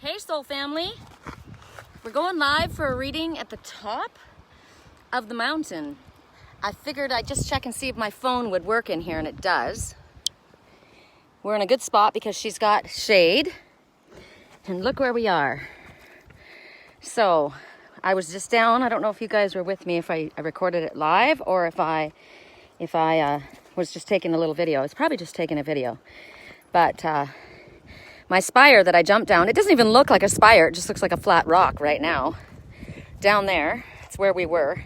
Hey Soul Family, we're going live for a reading at the top of the mountain. I figured I'd just check and see if my phone would work in here, and it does. We're in a good spot because she's got shade, and look where we are. So I was just down. I don't know if you guys were with me, if I recorded it live or if I was just taking a little video. It's probably just taking a video, but my spire that I jumped down, it doesn't even look like a spire. It just looks like a flat rock right now. Down there, it's where we were.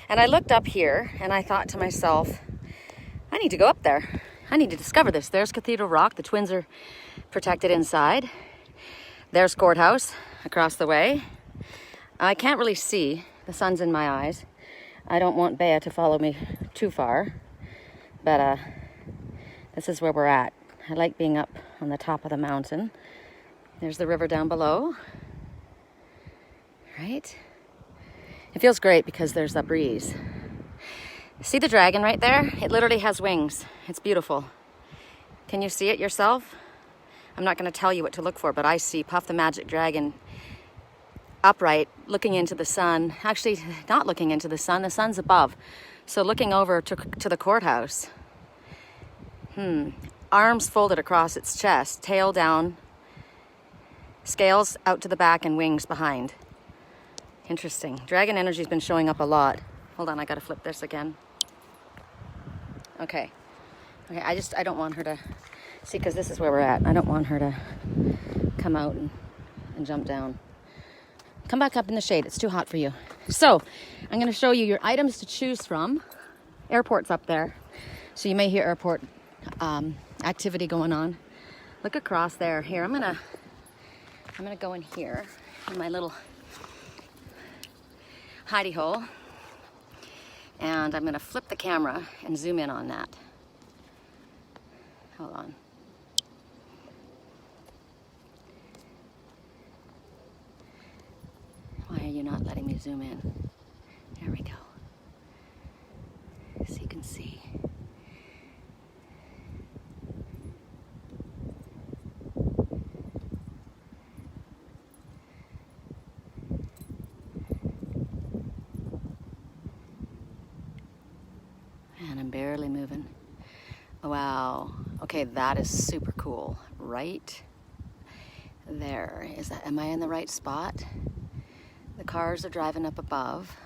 And I looked up here and I thought to myself, I need to go up there. I need to discover this. There's Cathedral Rock. The twins are protected inside. There's Courthouse across the way. I can't really see. The sun's in my eyes. I don't want Bayas to follow me too far. But this is where we're at. I like being up on the top of the mountain. There's the river down below, right? It feels great because there's a breeze. See the dragon right there? It literally has wings. It's beautiful. Can you see it yourself? I'm not going to tell you what to look for, but I see Puff the Magic Dragon upright, looking into the sun. Actually, not looking into the sun's above. So looking over to the courthouse. Arms folded across its chest, tail down, scales out to the back, and wings behind. Interesting. Dragon energy's been showing up a lot. Hold on, I gotta flip this again. Okay, I don't want her to see, because this is where we're at. I don't want her to come out and jump down. Come back up in the shade. It's too hot for you. So I'm gonna show you your items to choose from. Airport's up there, so you may hear airport activity going on. Look across there. Here, I'm gonna go in here in my little hidey hole, and I'm gonna flip the camera and zoom in on that. Hold on. Why are you not letting me zoom in? There we go. So you can see. And I'm barely moving. Wow. Okay, that is super cool. Right there. Am I in the right spot? The cars are driving up above.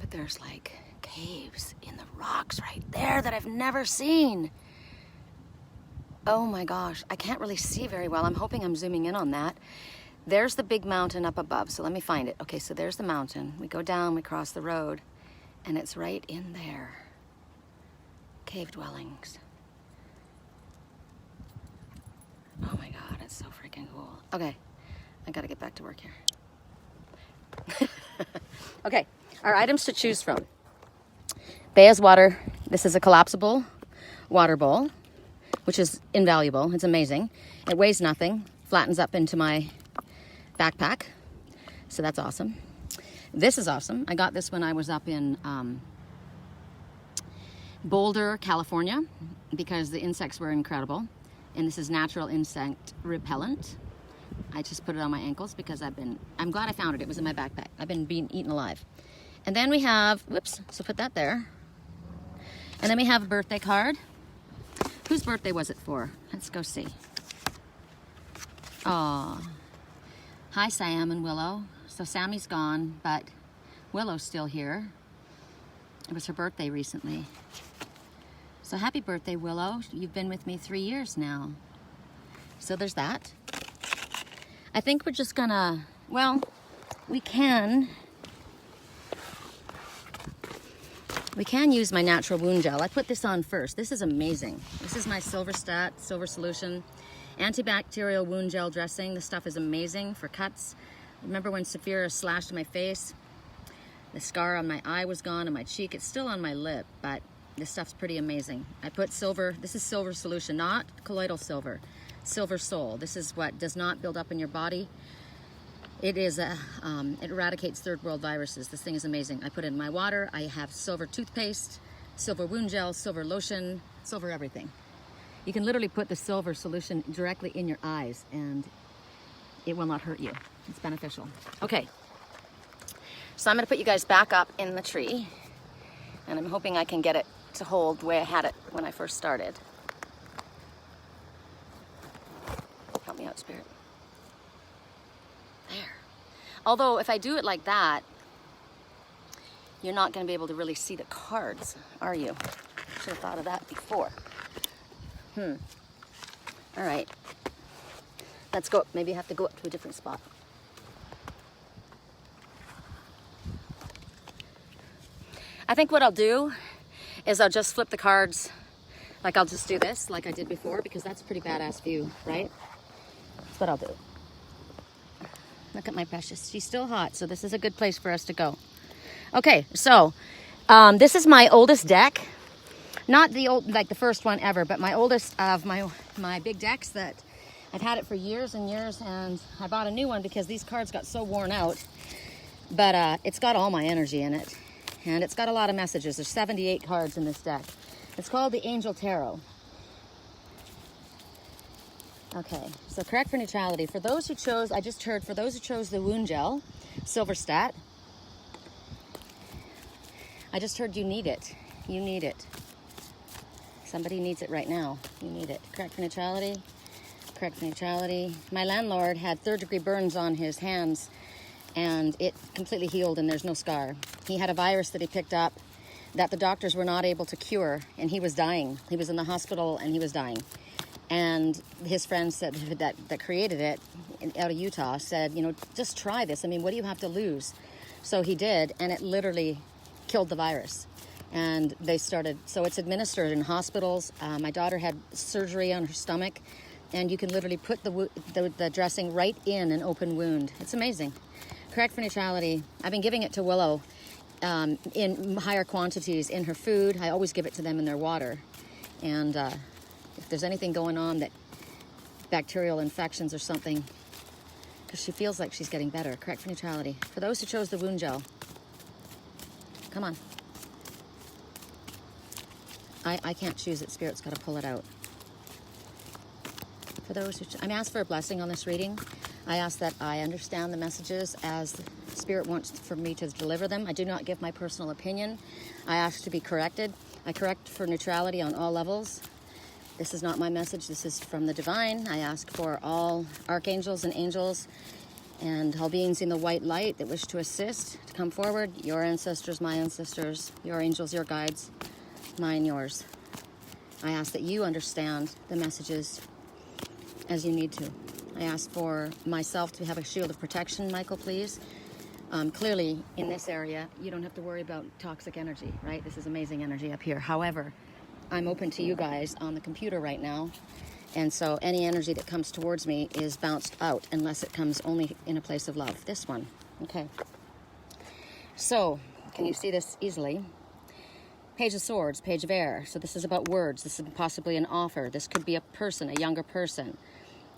But there's like caves in the rocks right there that I've never seen. Oh my gosh, I can't really see very well. I'm hoping I'm zooming in on that. There's the big mountain up above, so let me find it. Okay, so there's the mountain. We go down, we cross the road, and it's right in there. Cave dwellings. Oh my God, it's so freaking cool. Okay, I gotta get back to work here. Okay, our items to choose from. Bayas water. This is a collapsible water bowl, which is invaluable. It's amazing. It weighs nothing, flattens up into my backpack, so that's awesome. This is awesome. I got this when I was up in Boulder, California, because the insects were incredible. And this is natural insect repellent. I just put it on my ankles because I'm glad I found it. It was in my backpack. I've been being eaten alive. And then we have, whoops, so put that there. And then we have a birthday card. Whose birthday was it for? Let's go see. Oh, hi Siam and Willow. So Sami's gone, but Willow's still here. It was her birthday recently. So happy birthday, Willow. You've been with me 3 years now. So there's that. I think we're just gonna, well, we can use my natural wound gel. I put this on first. This is amazing. This is my Silver Solution antibacterial wound gel dressing. This stuff is amazing for cuts. Remember when Saphira slashed my face? The scar on my eye was gone, and my cheek. It's still on my lip, but this stuff's pretty amazing. I put silver. This is Silver Solution, not colloidal silver. Silver Sol. This is what does not build up in your body. It eradicates third world viruses. This thing is amazing. I put it in my water. I have silver toothpaste, silver wound gel, silver lotion, silver everything. You can literally put the silver solution directly in your eyes, and it will not hurt you. It's beneficial. Okay, so I'm gonna put you guys back up in the tree, and I'm hoping I can get it to hold the way I had it when I first started. Help me out, Spirit. There. Although if I do it like that, you're not going to be able to really see the cards, are you? Should have thought of that before. All right. Let's go. Maybe I have to go up to a different spot. I think what I'll do is I'll just flip the cards. Like I'll just do this like I did before, because that's a pretty badass view, right? That's what I'll do. Look at my precious. She's still hot, so this is a good place for us to go. Okay, so this is my oldest deck. Not the old, like the first one ever, but my oldest of my big decks that I've had it for years and years, and I bought a new one because these cards got so worn out. But it's got all my energy in it, and it's got a lot of messages. There's 78 cards in this deck. It's called the Angel Tarot. Okay, so correct for neutrality. For those who chose, I just heard, for those who chose the wound gel, silver stat, I just heard you need it. You need it. Somebody needs it right now. You need it. Correct for neutrality. Correct for neutrality. My landlord had third-degree burns on his hands, and it completely healed, and there's no scar. He had a virus that he picked up that the doctors were not able to cure, and he was dying. He was in the hospital, and he was dying. And his friend said that created it out of Utah said, you know, just try this. I mean, what do you have to lose? So he did, and it literally killed the virus. And they started, so it's administered in hospitals. My daughter had surgery on her stomach, and you can literally put the dressing right in an open wound. It's amazing. Correct for neutrality. I've been giving it to Willow in higher quantities in her food. I always give it to them in their water. And if there's anything going on, that bacterial infections or something, because she feels like she's getting better. Correct for neutrality. For those who chose the wound gel, come on. I can't choose it. Spirit's got to pull it out. For those who... I'm asked for a blessing on this reading. I ask that I understand the messages as Spirit wants for me to deliver them. I do not give my personal opinion. I ask to be corrected. I correct for neutrality on all levels. This is not my message. This is from the divine. I ask for all archangels and angels and all beings in the white light that wish to assist to come forward. Your ancestors, my ancestors, your angels, your guides, mine, yours. I ask that you understand the messages as you need to. I ask for myself to have a shield of protection, Michael, please. Clearly, in this area, you don't have to worry about toxic energy, right? This is amazing energy up here. However, I'm open to you guys on the computer right now, and so any energy that comes towards me is bounced out unless it comes only in a place of love. This one. Okay. So, can you see this easily? Page of Swords, Page of Air. So this is about words. This is possibly an offer. This could be a person, a younger person.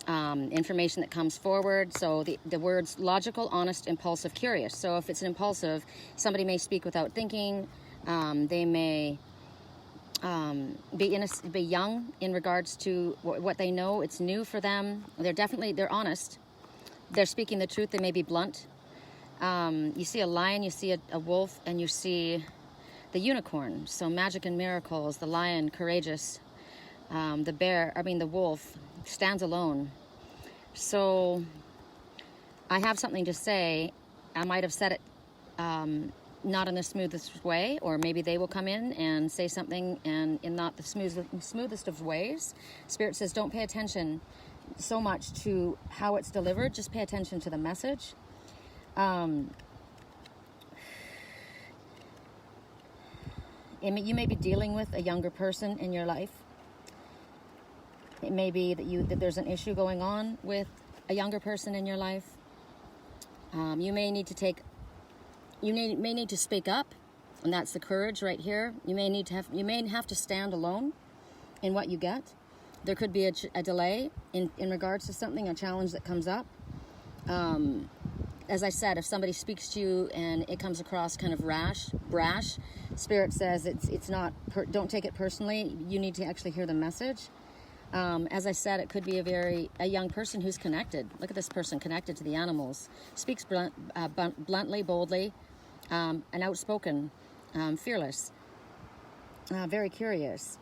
Information that comes forward. So the words logical, honest, impulsive, curious. So if it's an impulsive, somebody may speak without thinking. They may be young in regards to what they know. It's new for them. They're honest. They're speaking the truth. They may be blunt. You see a lion, you see a wolf, and you see the unicorn. So magic and miracles. The lion, courageous. The wolf stands alone. So I have something to say. I might have said it not in the smoothest way, or maybe they will come in and say something and in not the smoothest of ways. Spirit says don't pay attention so much to how it's delivered, just pay attention to the message. You may be dealing with a younger person in your life. It may be that there's an issue going on with a younger person in your life. You may need to speak up, and that's the courage right here. You may have to stand alone in what you get. There could be a delay in regards to something, a challenge that comes up. As I said, if somebody speaks to you and it comes across kind of brash, Spirit says it's not. Don't take it personally. You need to actually hear the message. As I said, it could be a young person who's connected. Look at this person connected to the animals. Speaks bluntly, boldly, and outspoken, fearless, very curious,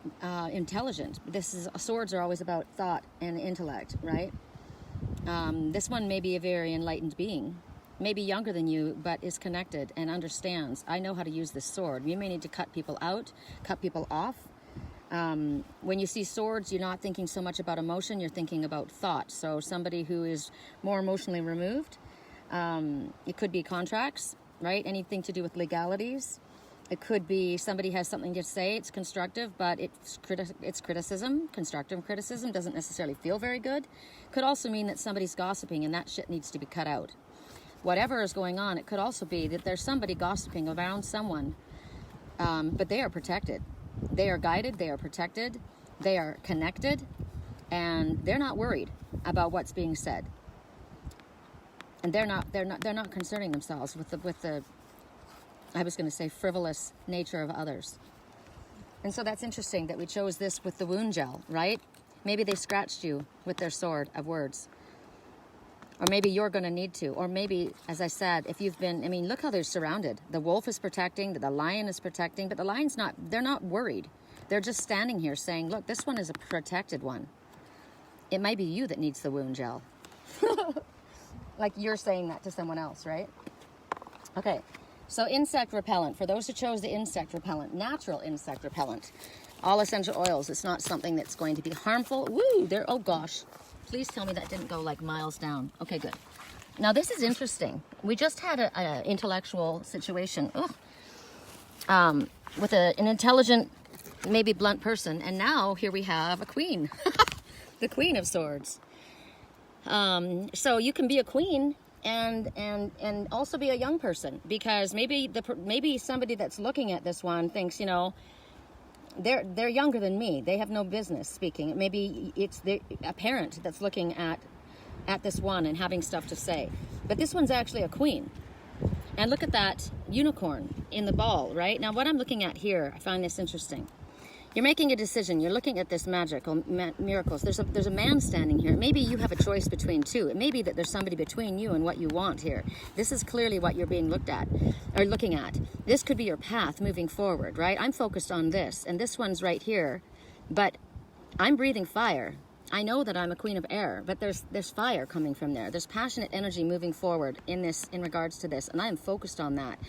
intelligent. Swords are always about thought and intellect, right? This one may be a very enlightened being, maybe younger than you, but is connected and understands. I know how to use this sword. You may need to cut people out, cut people off. When you see swords, you're not thinking so much about emotion, you're thinking about thought. So somebody who is more emotionally removed, it could be contracts, right? Anything to do with legalities. It could be somebody has something to say, it's constructive, but it's criticism. Constructive criticism doesn't necessarily feel very good. Could also mean that somebody's gossiping and that shit needs to be cut out. Whatever is going on, it could also be that there's somebody gossiping around someone, but they are protected. They are guided, they are protected, they are connected, and they're not worried about what's being said. And they're not concerning themselves with the I was going to say frivolous nature of others. And so that's interesting that we chose this with the wound gel, right? Maybe they scratched you with their sword of words. Or maybe you're going to need to. Or maybe, as I said, if you've been, I mean, look how they're surrounded. The wolf is protecting, the lion is protecting, but the lion's not, they're not worried. They're just standing here saying, look, this one is a protected one. It might be you that needs the wound gel. Like you're saying that to someone else, right? Okay, so insect repellent. For those who chose the insect repellent, natural insect repellent. All essential oils. It's not something that's going to be harmful. Woo, there, oh gosh. Please tell me that didn't go like miles down. Okay, good. Now this is interesting. We just had an intellectual situation with an intelligent, maybe blunt person, and now here we have a queen, the Queen of Swords. So you can be a queen and also be a young person, because maybe somebody that's looking at this one thinks, you know, they're younger than me. They have no business speaking. Maybe it's a parent that's looking at this one and having stuff to say. But this one's actually a queen. And look at that unicorn in the ball, right? Now what I'm looking at here, I find this interesting. You're making a decision. You're looking at this magical miracles. There's a man standing here. Maybe you have a choice between two. It may be that there's somebody between you and what you want here. This is clearly what you're being looked at, or looking at. This could be your path moving forward, right? I'm focused on this, and this one's right here, but I'm breathing fire. I know that I'm a queen of air, but there's fire coming from there. There's passionate energy moving forward in regards to this, and I am focused on that.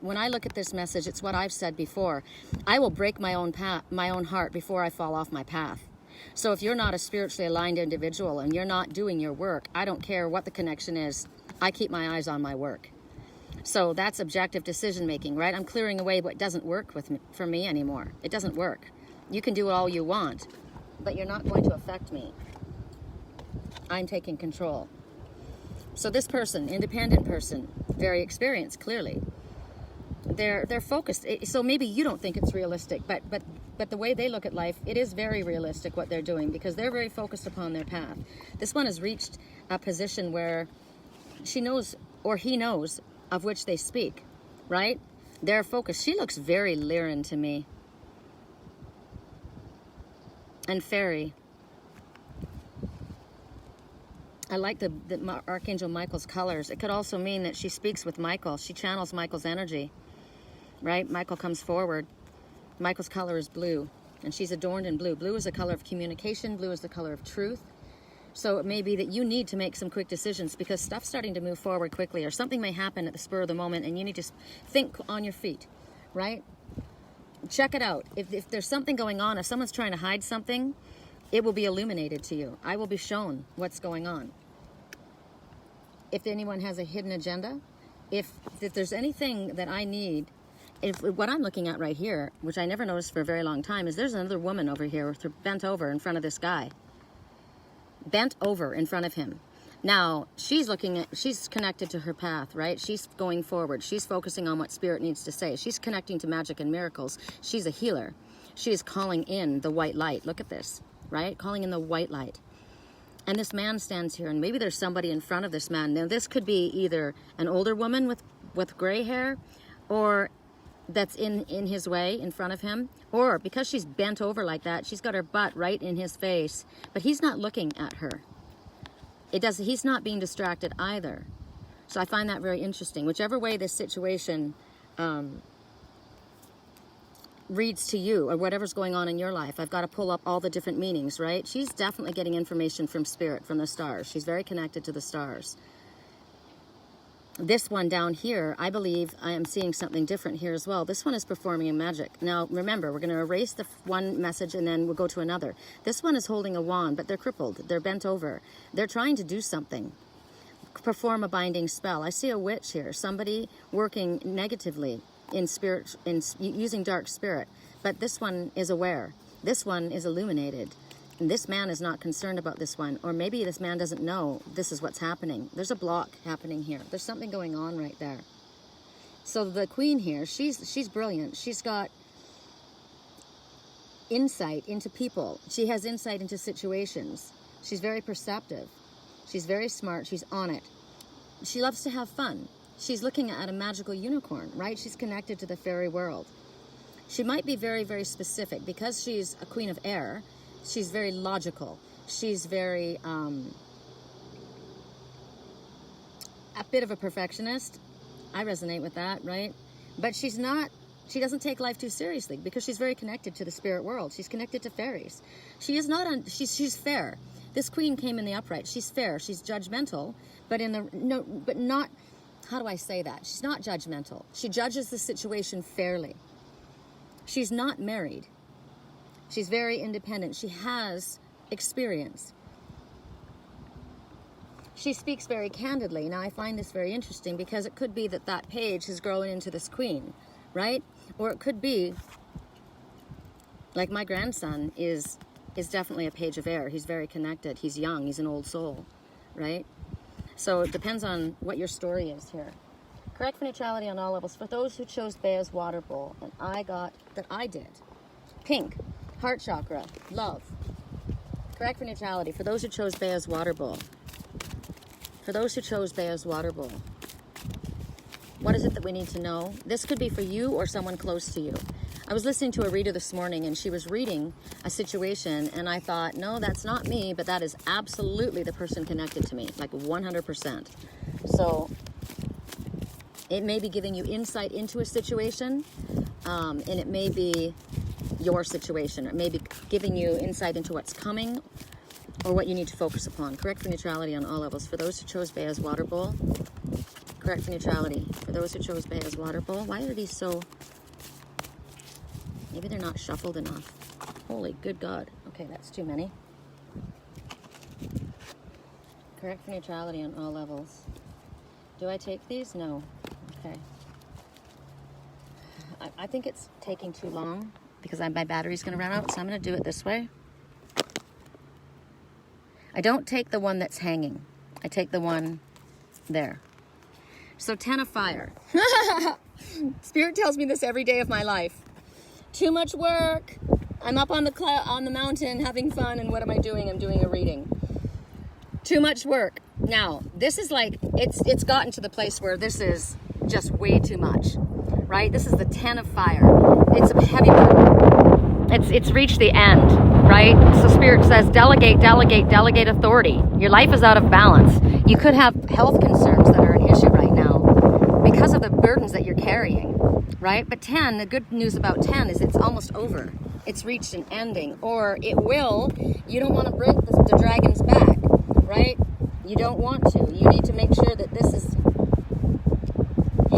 When I look at this message, it's what I've said before. I will break my own heart before I fall off my path. So if you're not a spiritually aligned individual and you're not doing your work, I don't care what the connection is. I keep my eyes on my work. So that's objective decision making, right? I'm clearing away what doesn't work for me anymore. It doesn't work. You can do all you want, but you're not going to affect me. I'm taking control. So this person, independent person, very experienced, clearly. They're focused. So maybe you don't think it's realistic, but the way they look at life, it is very realistic what they're doing, because they're very focused upon their path. This one has reached a position where she knows, or he knows, of which they speak, right? They're focused. She looks very Lyran to me. And fairy. I like the Archangel Michael's colors. It could also mean that she speaks with Michael. She channels Michael's energy, right? Michael comes forward. Michael's color is blue, and she's adorned in blue. Blue is the color of communication. Blue is the color of truth. So it may be that you need to make some quick decisions, because stuff's starting to move forward quickly, or something may happen at the spur of the moment, and you need to think on your feet, right? Check it out. If there's something going on, if someone's trying to hide something, it will be illuminated to you. I will be shown what's going on. If anyone has a hidden agenda, if there's anything that I need, what I'm looking at right here, which I never noticed for a very long time, is there's another woman over here bent over in front of this guy. Bent over in front of him. Now, she's connected to her path, right? She's going forward. She's focusing on what Spirit needs to say. She's connecting to magic and miracles. She's a healer. She is calling in the white light. Look at this, right? Calling in the white light. And this man stands here, and maybe there's somebody in front of this man. Now, this could be either an older woman with gray hair, or that's in his way, in front of him, or because she's bent over like that, she's got her butt right in his face, but he's not looking at her. He's not being distracted either. So I find that very interesting. Whichever way this situation reads to you, or whatever's going on in your life, I've got to pull up all the different meanings, right? She's definitely getting information from spirit, from the stars. She's very connected to the stars. This one down here, I believe I am seeing something different here as well. This one is performing a magic. Now, remember, we're going to erase the one message and then we'll go to another. This one is holding a wand, but they're crippled. They're bent over. They're trying to do something. Perform a binding spell. I see a witch here. Somebody working negatively in spirit, using dark spirit. But this one is aware. This one is illuminated. And this man is not concerned about this one. Or maybe this man doesn't know this is what's happening. There's a block happening here. There's something going on right there. So the queen here, she's brilliant. She's got insight into people. She has insight into situations. She's very perceptive. She's very smart. She's on it. She loves to have fun. She's looking at a magical unicorn, right? She's connected to the fairy world. She might be very, very specific. Because she's a queen of air, she's very logical. She's very, a bit of a perfectionist. I resonate with that, right? But she doesn't take life too seriously because she's very connected to the spirit world. She's connected to fairies. She's fair. This queen came in the upright. She's fair. She's judgmental, but not, how do I say that? She's not judgmental. She judges the situation fairly. She's not married. She's very independent. She has experience. She speaks very candidly. Now, I find this very interesting because it could be that page has grown into this queen, right? Or it could be, like my grandson is definitely a page of air. He's very connected. He's young. He's an old soul, right? So it depends on what your story is here. Correct for neutrality on all levels. For those who chose Bayas water bowl, and I did. Pink. Heart chakra, love. Correct for neutrality. For those who chose Bayas water bowl. For those who chose Bayas water bowl. What is it that we need to know? This could be for you or someone close to you. I was listening to a reader this morning and she was reading a situation and I thought, no, that's not me, but that is absolutely the person connected to me, like 100%. So it may be giving you insight into a situation and it may be your situation. It may be giving you insight into what's coming or what you need to focus upon. Correct for neutrality on all levels. For those who chose Bayas water bowl, correct for neutrality. For those who chose Bayas water bowl, why are these so... Maybe they're not shuffled enough. Holy good God. Okay, that's too many. Correct for neutrality on all levels. Do I take these? No. Okay. I think it's taking too long because my battery's going to run out, so I'm going to do it this way. I don't take the one that's hanging. I take the one there. So 10 of fire. Spirit tells me this every day of my life. Too much work. I'm up on the mountain having fun, and what am I doing? I'm doing a reading. Too much work. Now, this is like, it's gotten to the place where this is just way too much, right? This is the 10 of fire. It's a heavy burden. It's reached the end, right? So Spirit says, delegate, delegate, delegate authority. Your life is out of balance. You could have health concerns that are an issue right now because of the burdens that you're carrying, right? But 10, the good news about 10 is it's almost over. It's reached an ending, or it will. You don't want to break the dragon's back, right? You don't want to. You need to make sure that this is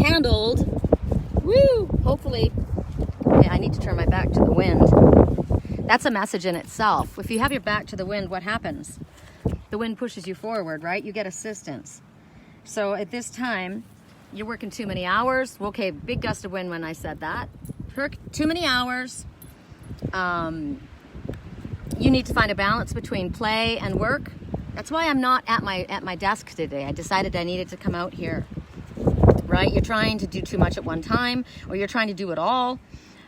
handled. Woo! Hopefully. Okay, I need to turn my back to the wind. That's a message in itself. If you have your back to the wind, what happens? The wind pushes you forward, right? You get assistance. So at this time, you're working too many hours. Okay, big gust of wind when I said that. Too many hours. You need to find a balance between play and work. That's why I'm not at my desk today. I decided I needed to come out here, right? You're trying to do too much at one time, or you're trying to do it all.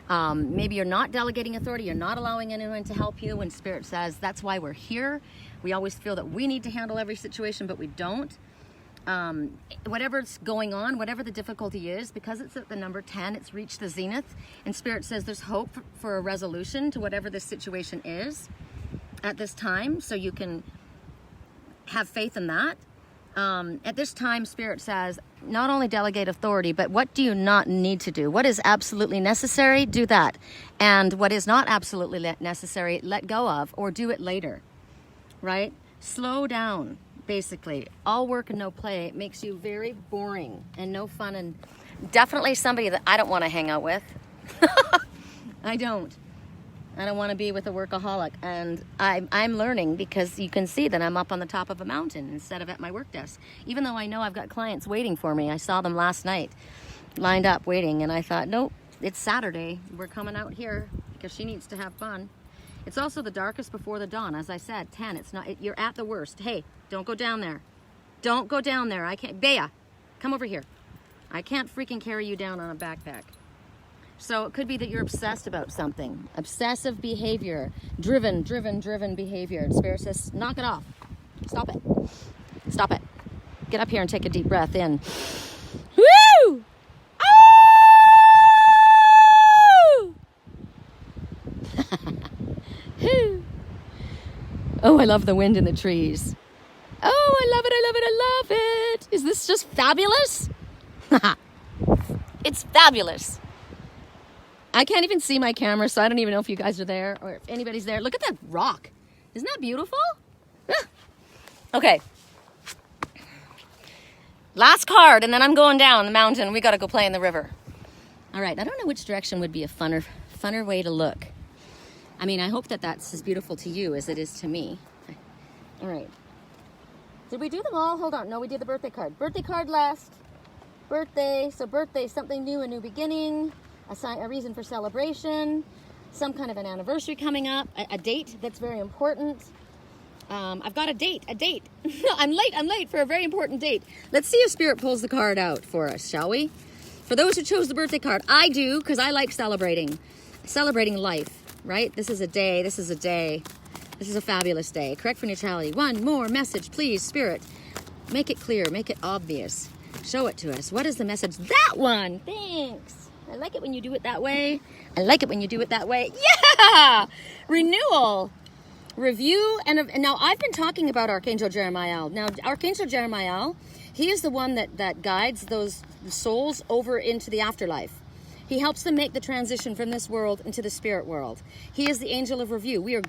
Maybe you're not delegating authority. You're not allowing anyone to help you when Spirit says that's why we're here. We always feel that we need to handle every situation, but we don't. whatever's going on, whatever the difficulty is, because it's at the number 10, it's reached the zenith, and Spirit says there's hope for a resolution to whatever this situation is at this time, so you can have faith in that. At this time, Spirit says, not only delegate authority, but what do you not need to do? What is absolutely necessary? Do that. And what is not absolutely necessary, let go of, or do it later, right? Slow down, basically. All work and no play makes you very boring and no fun, and definitely somebody that I don't want to hang out with. I don't want to be with a workaholic, and I'm learning, because you can see that I'm up on the top of a mountain instead of at my work desk. Even though I know I've got clients waiting for me. I saw them last night, lined up waiting, and I thought, nope, it's Saturday. We're coming out here because she needs to have fun. It's also the darkest before the dawn. As I said, 10, it's not, you're at the worst. Hey, don't go down there. Don't go down there. I can't, Bea, come over here. I can't freaking carry you down on a backpack. So it could be that you're obsessed about something. Obsessive behavior. Driven behavior. And Spirit says, knock it off. Stop it. Stop it. Get up here and take a deep breath in. Woo! Oh, I love the wind in the trees. Oh, I love it, I love it, I love it. Is this just fabulous? It's fabulous. I can't even see my camera, so I don't even know if you guys are there or if anybody's there. Look at that rock. Isn't that beautiful? Okay. Last card, and then I'm going down the mountain. We got to go play in the river. All right, I don't know which direction would be a funner way to look. I mean, I hope that that's as beautiful to you as it is to me. All right. Did we do them all? Hold on. No, we did the birthday card. Birthday card last. Birthday. So birthday, something new, a new beginning, a reason for celebration, some kind of an anniversary coming up, a date that's very important. I've got a date. I'm late for a very important date. Let's see if Spirit pulls the card out for us, shall we? For those who chose the birthday card, I do, because I like celebrating life. Right? This is a day. This is a fabulous day. Correct for neutrality. One more message, please, Spirit. Make it clear. Make it obvious. Show it to us. What is the message? That one. Thanks. I like it when you do it that way. Yeah! Renewal. Review. And now I've been talking about Archangel Jeremiah. Now, Archangel Jeremiah, he is the one that guides those souls over into the afterlife. He helps them make the transition from this world into the spirit world. He is the angel of review. We're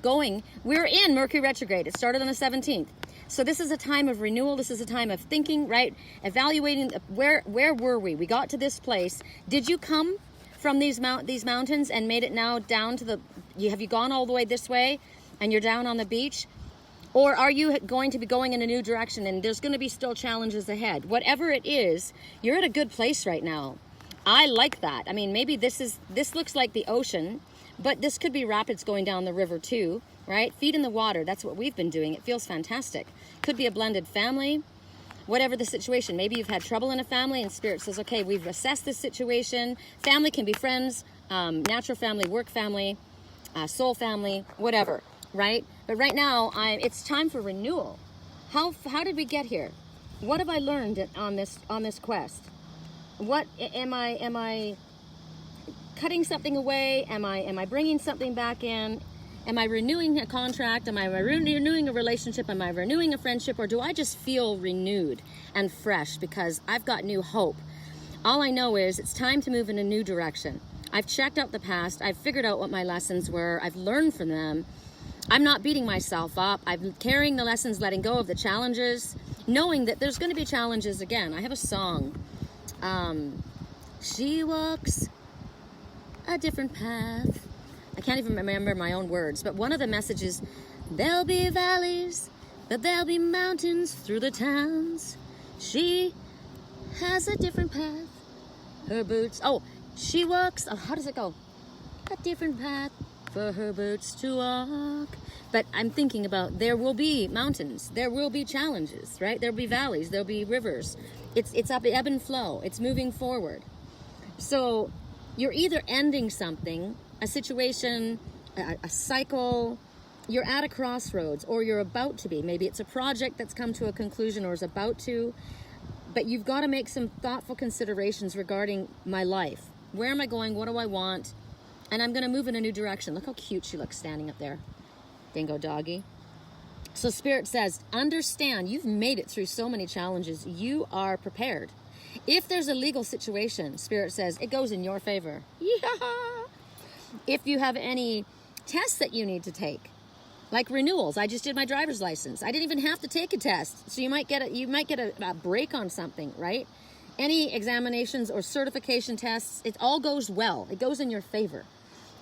in Mercury retrograde. It started on the 17th. So this is a time of renewal. This is a time of thinking, right? Evaluating where were we? We got to this place. Did you come from these mountains and made it now down to have you gone all the way this way and you're down on the beach? Or are you going to be going in a new direction and there's going to be still challenges ahead? Whatever it is, you're at a good place right now. I like that. I mean, maybe this looks like the ocean, but this could be rapids going down the river too, right? Feet in the water. That's what we've been doing. It feels fantastic. Could be a blended family, whatever the situation. Maybe you've had trouble in a family and Spirit says, okay, we've assessed this situation. Family can be friends, natural family, work family, soul family, whatever, right? But right now, it's time for renewal. How did we get here? What have I learned on this quest? What am I cutting something away? Am I bringing something back in? Am I renewing a contract? Am I renewing a relationship? Am I renewing a friendship? Or do I just feel renewed and fresh because I've got new hope? All I know is it's time to move in a new direction. I've checked out the past. I've figured out what my lessons were. I've learned from them. I'm not beating myself up. I'm carrying the lessons, letting go of the challenges, knowing that there's going to be challenges again. I have a song. She walks a different path. I can't even remember my own words, but one of the messages, there'll be valleys, but there'll be mountains through the towns. She has a different path. Her boots, she walks, how does it go? A different path for her boots to walk. But I'm thinking about there will be mountains, there will be challenges, right? There'll be valleys, there'll be rivers. It's up, ebb and flow. It's moving forward. So you're either ending something, a situation, a cycle, you're at a crossroads, or you're about to be. Maybe it's a project that's come to a conclusion or is about to. but you've got to make some thoughtful considerations regarding my life. Where am I going? What do I want? And I'm going to move in a new direction. Look how cute she looks standing up there. Dingo doggy. So Spirit says, understand, you've made it through so many challenges. You are prepared. If there's a legal situation, Spirit says, it goes in your favor. Yeah. If you have any tests that you need to take, like renewals, I just did my driver's license. I didn't even have to take a test. So you might get a break on something, right? Any examinations or certification tests, it all goes well. It goes in your favor.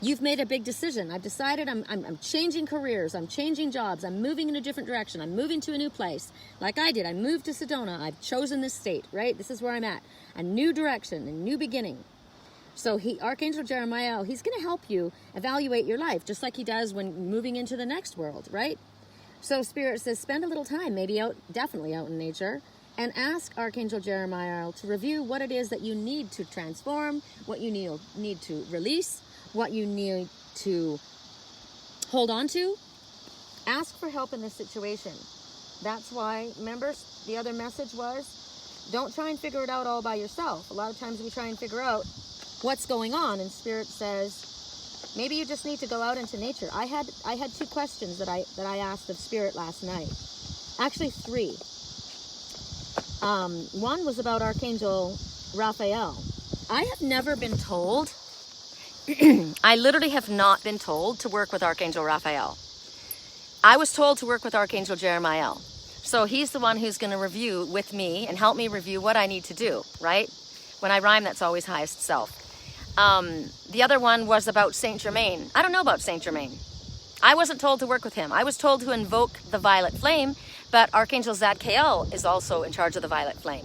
You've made a big decision. I've decided I'm changing careers. I'm changing jobs. I'm moving in a different direction. I'm moving to a new place. Like I did. I moved to Sedona. I've chosen this state, right? This is where I'm at. A new direction, a new beginning. So Archangel Jeremiah, he's going to help you evaluate your life, just like he does when moving into the next world, right? So Spirit says, spend a little time, maybe definitely out in nature, and ask Archangel Jeremiah to review what it is that you need to transform, what you need to release, what you need to hold on to. Ask for help in this situation. That's why, remember, the other message was, don't try and figure it out all by yourself. A lot of times we try and figure out what's going on, and Spirit says, maybe you just need to go out into nature. I had 2 questions that I asked of Spirit last night. Actually 3. One was about Archangel Raphael. I have never been told, I literally have not been told to work with Archangel Raphael. I was told to work with Archangel Jeremiah. So he's the one who's going to review with me and help me review what I need to do, right? When I rhyme, that's always highest self. The other one was about Saint Germain. I don't know about Saint Germain. I wasn't told to work with him. I was told to invoke the violet flame, but Archangel Zadkiel is also in charge of the violet flame.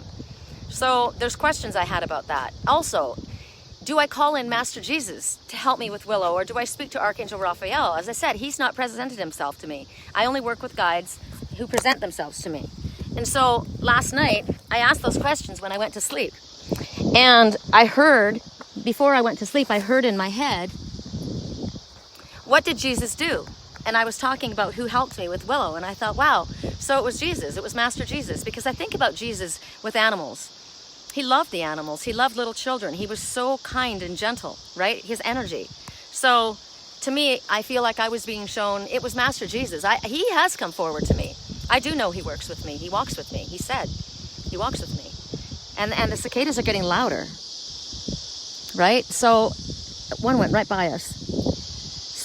So there's questions I had about that. Also, do I call in Master Jesus to help me with Willow, or do I speak to Archangel Raphael? As I said, he's not presented himself to me. I only work with guides who present themselves to me. And so last night, I asked those questions when I went to sleep. And I heard, before I went to sleep, I heard in my head, what did Jesus do? And I was talking about who helped me with Willow, and I thought, wow, so it was Jesus, it was Master Jesus, because I think about Jesus with animals. He loved the animals, he loved little children, he was so kind and gentle, right? His energy. So to me, I feel like I was being shown, it was Master Jesus. He has come forward to me. I do know he works with me, he walks with me, he said, he walks with me. And the cicadas are getting louder, right? So one went right by us.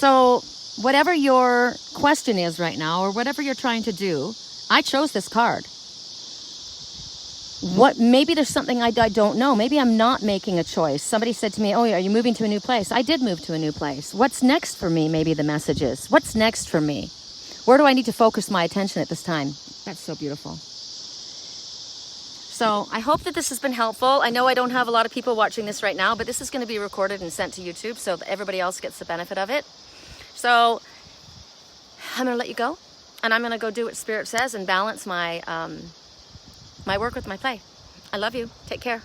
So whatever your question is right now, or whatever you're trying to do, I chose this card. Maybe there's something I don't know. Maybe I'm not making a choice. Somebody said to me, oh, are you moving to a new place? I did move to a new place. What's next for me? Maybe the message is. What's next for me? Where do I need to focus my attention at this time? That's so beautiful. So I hope that this has been helpful. I know I don't have a lot of people watching this right now, but this is going to be recorded and sent to YouTube so that everybody else gets the benefit of it. So I'm going to let you go, and I'm going to go do what Spirit says and balance my my work with my play. I love you. Take care.